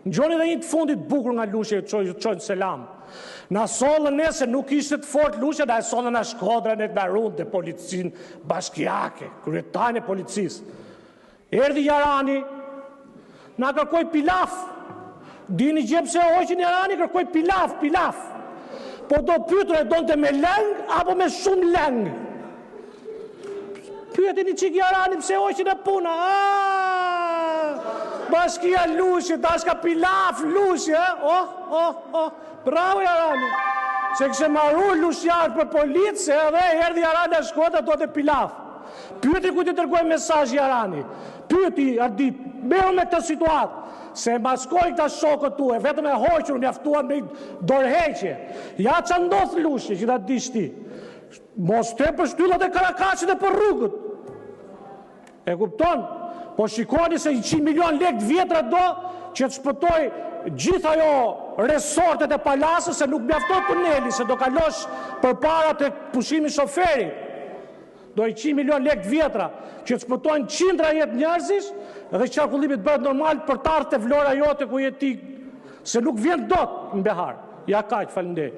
Ngjoni dhe një të fundit bukur nga Lushe, çojnë selam. Na sollën ne se nuk ishte të fort Lushe, na e sollën na Shkodrën e na Rundë, policinë bashkiake, kryetarin e policisë. Erdhi Jarani, na kërkoi pilaf. Dini gjë pse hoqin Jarani, kërkoi pilaf. Po do pyetur e donte me lëng apo me shumë lëng. Pyetini çik Jarani pse hoqin e puna. Bashkia Lushe, dashka pilaf Lushe, bravo Jarani. Se kështë marrur Lusjarë për policë, edhe erdhi Jarani a Shkodra do të pilaf. Pyeti ku ti dërgoj mesazh Jarani. Pyeti Ardit, merru me këtë situatë. Se maskoj këta shokët tu, vetëm e hoqur mjaftuan me dorëheqje. Ja që ndodh Lushe, që ta dish ti. Mos te për shtyllat e Karakaqit e për rrugët. E kupton? Po shikoni se 100 milion lekë vjetra do që të shpëtoj gjitha ajo resortet e palasës, se nuk mjafton tuneli, se do kalosh për para të pushimi shoferi. Do 100 milion lekë vjetra që të shpëtojnë qindra jetë njerëzish dhe qarkullimit bëhet normal për të ardhur te Vlora jote ku je ti, se nuk vjen dot në Behar. Ja kaq, faleminderit.